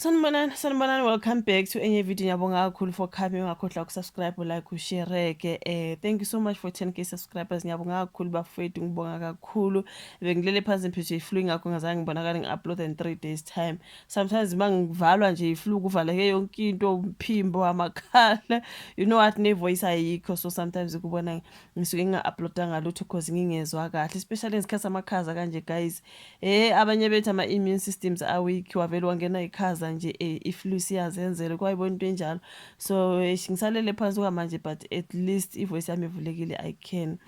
Sanibonani, welcome back to enye video. Ngiyabonga kakhulu for coming, ungakhohlwa ukusubscribe, like, ushare ke. Thank you so much for 10k subscribers. Ngiyabonga kakhulu bafowethu, ngibonga kakhulu. Bengilele phansi ngiphethwe iflu ngakho ngazange ngibonakala ngi-upload in 3 days time. Sometimes mangivalwa nje iflu kuvaleke yonke into, umphimbo, amakhala. You know what, ne voice ayikho, so sometimes ukubona ngisuke nginga-uploadanga lutho because ngingezwa kahle, especially ngesikhathi samakhaza kanje guys. Abanye bethu ama-immune systems are weak, wavele wangena ikhaza nje iflu siyazenzela kwayibona into enjalo. So ngisalele phansi kwamanje, but at least ivoice yami ivulekile, I can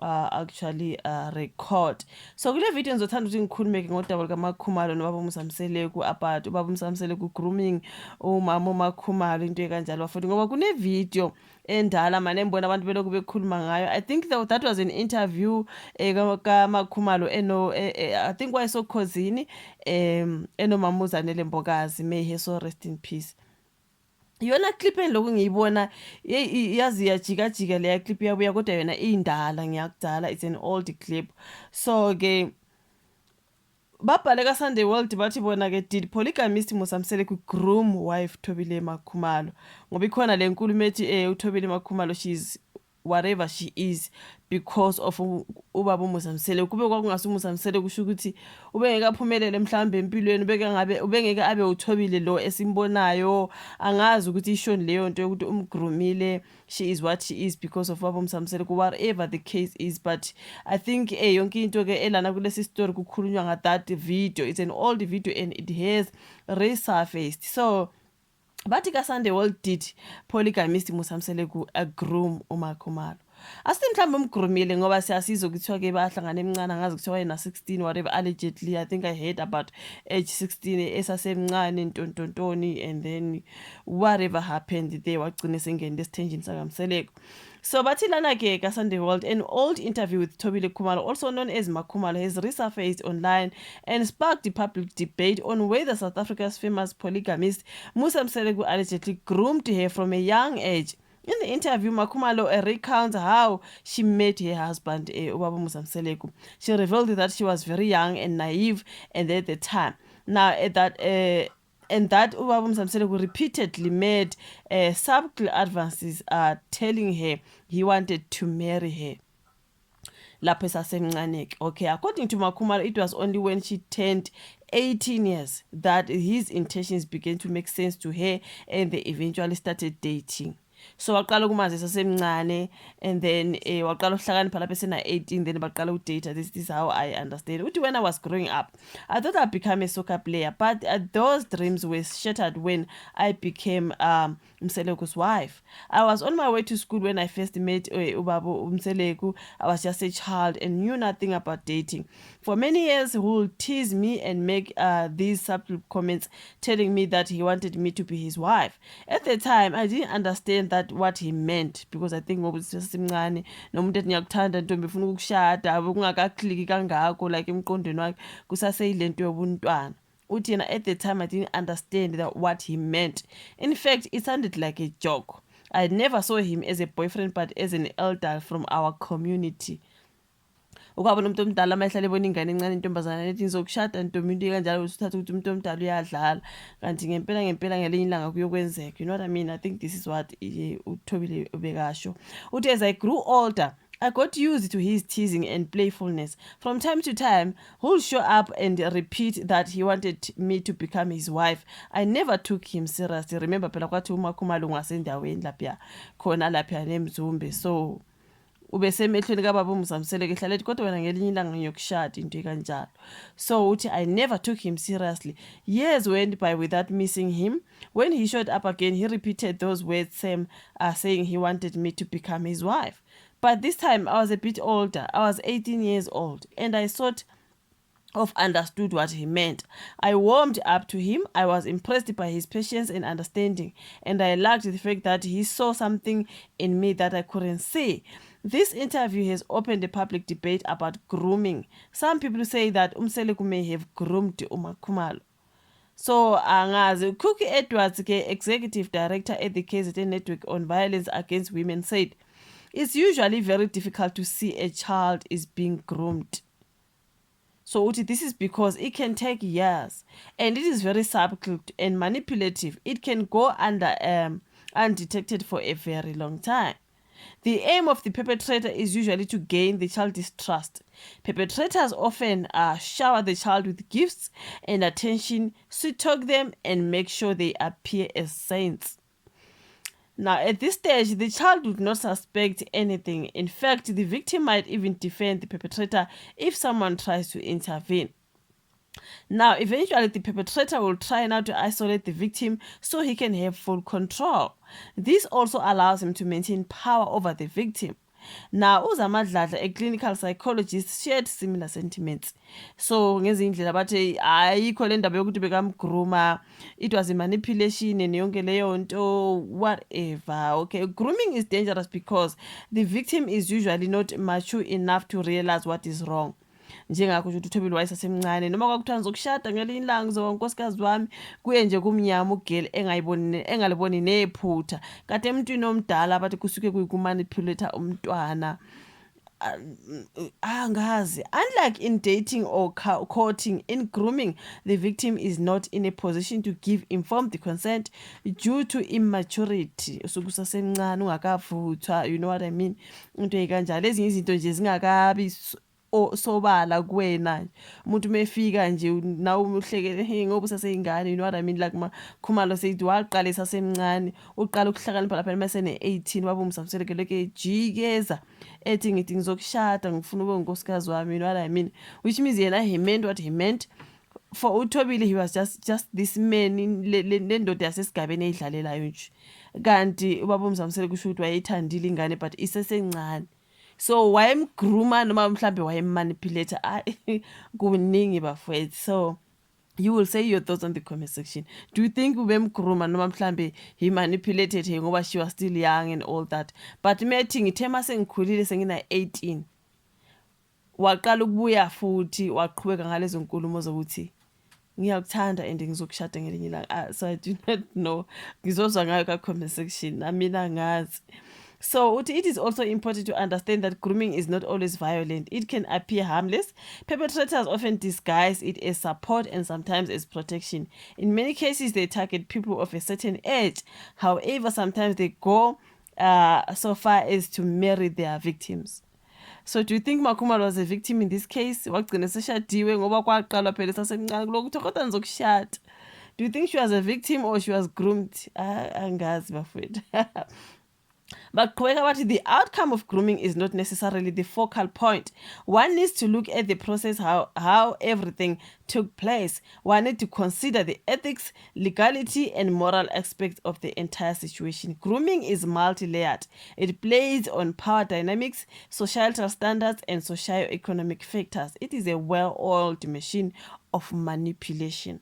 actually record. So kule video ngizothanda ukuthi ngikhulume ngodaba likaMakhumalo nobaba uMsamseleku about ubaba uMsamseleku grooming umama uMakhumalo, into ekanjalo futhi ngoba kune video endala manje ngibona abantu belokhu bekhuluma ngayo. I think that was an interview kaMakhumalo I think wayesokhosini enomamuzane Lembokazi, may he so rest in peace. Yona clip engiloku ngiyibona yazi yajika leya clip yabuya kodwa yona indala ngiyakudala, it's an old clip. So ke babhale ka-Sunday World bathi bona ke, did polygamist Musamseleku groom wife Thobile Makhumalo? Ngoba ikhona le nkulumo ethi uThobile Makhumalo, she's whatever she is because of ubaba uMsamseleku. Kube kwakungasi uMsamseleku kusho ukuthi ubengeke aphumelele mhlawumbe empilweni, ubengeke abe uThobile lo esimbonayo. Angazi ukuthi ishoni leyo nto yokuthi umgrumile, she is what she is because of ubaba uMsamseleku, whatever the case is. But I think yonke into ke elana kulesi story kukhulunywa nga that video, it's an old video and it has resurfaced. So bathi ka-Sunday World, did polygamist Musamseleku groom uMakhumalo? Asithi mhlawumbe umgrumile ngoba siyasizwa ukuthiwa ke bahlangana emncane, angazi kuthiwa yena 16 whatever, allegedly. I think I heard about age 16 esasemncane ntontontoni, and then whatever happened there wagcina sengene esithenjini sakaMseleku. So bathi lana ke ka-Sunday World, an old interview with Thobile Khumalo, also known as Makhumalo, has resurfaced online and sparked public debate on whether South Africa's famous polygamist Musamseleku allegedly groomed her from a young age. In the interview, Makhumalo recounts how she met her husband, ubaba uMsamseleku. She revealed that she was very young and naive and at the time. Now, and that ubaba uMsamseleku repeatedly made subtle advances telling her he wanted to marry her. Lapho esasemncane. Okay, according to Makhumalo, it was only when she turned 18 years that his intentions began to make sense to her and they eventually started dating. So waqala ukumazi sasemncane, and then waqala ukuhlakanipha lapho esena 18, then baqala udate. This is how I understand it. When I was growing up, I thought I'd become a soccer player, but those dreams were shattered when I became Mseleku's wife. I was on my way to school when I first met ubaba uMseleku. I was just a child and knew nothing about dating. For many years, he would tease me and make these subtle comments telling me that he wanted me to be his wife. At the time, I didn't understand that what he meant, because I think ngoba sisemncane nomuntu ethi ngiyakuthanda ntombi ufuna ukukushada kungakakliki kangako like emqondweni wakhe kusaseyilento yobuntwana. Uthi yena at the time I didn't understand that what he meant. In fact, it sounded like a joke. I never saw him as a boyfriend but as an elder from our community. Ukwabona umuntu omdala amahlale ebona ingane encane intombazana lethi ngizokushada ntombi, into kanjalo usithatha ukuthi umuntu omdala uyadlala, kanti ngempela ngelinye ilanga kuyokwenzeka. You know what I mean? I think this is what uThobile ubekasho. Uthi as I grew older, I got used to his teasing and playfulness. From time to time, he'll show up and repeat that he wanted me to become his wife. I never took him seriously. Remember phela kwathi uMakhumalo ngasendaweni lapha khona lapha neMzumbe. So ubesemehlweni kababa uMsamseleku ehlalethi kodwa wena ngelinye ilanga ngiyokushada, into kanjalo. So uthi I never took him seriously. Years went by without missing him. When he showed up again, he repeated those words, saying he wanted me to become his wife. But this time I was a bit older. I was 18 years old, and I sort of understood what he meant. I warmed up to him. I was impressed by his patience and understanding, and I liked the fact that he saw something in me that I couldn't see. This interview has opened a public debate about grooming. Some people say that Umseleku may have groomed uMakhumalo. So angazi, Cookie Edwards, executive director at the KZN Network on Violence Against Women, said, "It's usually very difficult to see a child is being groomed." So this is because it can take years and it is very subtle and manipulative. It can go undetected for a very long time. The aim of the perpetrator is usually to gain the child's trust. Perpetrators often shower the child with gifts and attention, sweet talk them, and make sure they appear as saints. Now, at this stage, the child would not suspect anything. In fact, the victim might even defend the perpetrator if someone tries to intervene. Now, eventually, the perpetrator will try now to isolate the victim so he can have full control. This also allows him to maintain power over the victim. Now, uZamadladla, a clinical psychologist, shared similar sentiments. So, ngezindlela bathi ayikho le ndaba yokuthi bekamgruma, it was a manipulation and yonke leyo nto, whatever. Okay, grooming is dangerous because the victim is usually not mature enough to realize what is wrong. Njengakho nje uThobile wayesasemncane noma kwakuthiwa ngizokushada ngelinye ilanga ngizoba unkosikazi wami kuye nje kumnyama ugeli engaliboni nephutha kade emntwini omdala bathi kusuke kuyikumanipulate umntwana. Angazi. Unlike in dating or courting, in grooming, the victim is not in a position to give informed consent due to immaturity. Usukusasemncane ungakavuthwa, you know what I mean? Into ekanjalo ezinye izinto nje zingakabi sobala kuwena umuntu mefika nje nawe umhlekele hey ngoba usaseyingane, you know what I mean, like Khumalo said waqala esasemncane uqala ukuhlakanipha lapha emasene 18 waba umsamseleke ke jikeza ethi ngithi ngizokushada ngifuna ube unkosikazi wami, you know what I mean, which means yena he meant what he meant. For uThobile, he was just this man le ndoda yasesigabeni eyidlalelayo nje, kanti ubaba umsamseleke kusho ukuthi wayethandile ingane but isesencane. So wayemgruma noma mhlambe wayemmanipulate kuningi bafowethu. So you will say your thoughts on the comment section. Do you think ubemgruma noma mhlambe he manipulated her ngoba she was still young and all that? But methi ngithe mase ngikhulile sengina 18 waqala ukubuya futhi waqhubeka ngalezo nkulumo zokuthi ngiyakuthanda and ngizokushada ngelinye ilanga. So I do not know, ngizozwa ngayo ka comment section, mina ngazi. So it is also important to understand that grooming is not always violent. It can appear harmless. Perpetrators often disguise it as support and sometimes as protection. In many cases, they target people of a certain age. However, sometimes they go so far as to marry their victims. So do you think Makhumalo was a victim in this case? Wagcina seshadiwe ngoba kwaqalwa phela sasemncane lokuthi kodwa ngizokushada. Do you think she was a victim or she was groomed? Angazi bafowethu. But the outcome of grooming is not necessarily the focal point. One needs to look at the process, how everything took place. One needs to consider the ethics, legality, and moral aspects of the entire situation. Grooming is multi-layered. It plays on power dynamics, societal standards, and socio-economic factors. It is a well-oiled machine of manipulation.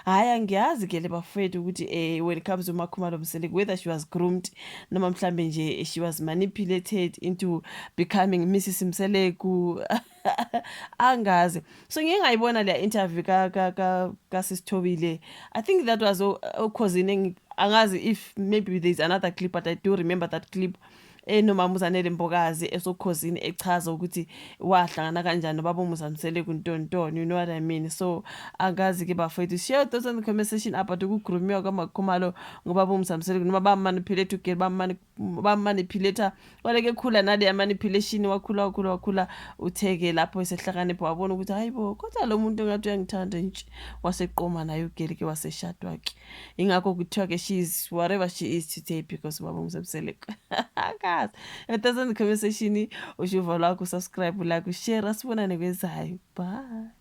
Hayi angiyazi ke le bafowethu ukuthi when it comes to Makhumalo Mseleku, whether she was groomed noma mhlambe nje she was manipulated into becoming Mrs Mseleku. Angazi. So ngike ngayibona le interview ka Sisithobile. I think that was causing, angazi if maybe there's another clip, but I do remember that clip enomama uZanele Mbokazi esokhosini echaza ukuthi wahlangana kanjani nobaba uMzamseleku Ntontoni, you know what I mean. So angazi ke bafowethu, share thoughts on the comment section about ukugrumiwa kwaMakhumalo ngobaba uMzamseleku noma bamanipulate ugeli bamanipulate kwaleke khula nale ya manipulation wakhula utheke lapho esehlakanipho wabona ukuthi hayibo kodwa lo muntu ngathi uyangithanda nje waseqoma naye ugeli ke waseshadwa ke. Ingakho kuthiwa ke she is whatever she is today because ubaba uMzamseleku. If there's any conversation, ushuva lwakho, subscribe, like, share, asibonane kwezayo. Bye.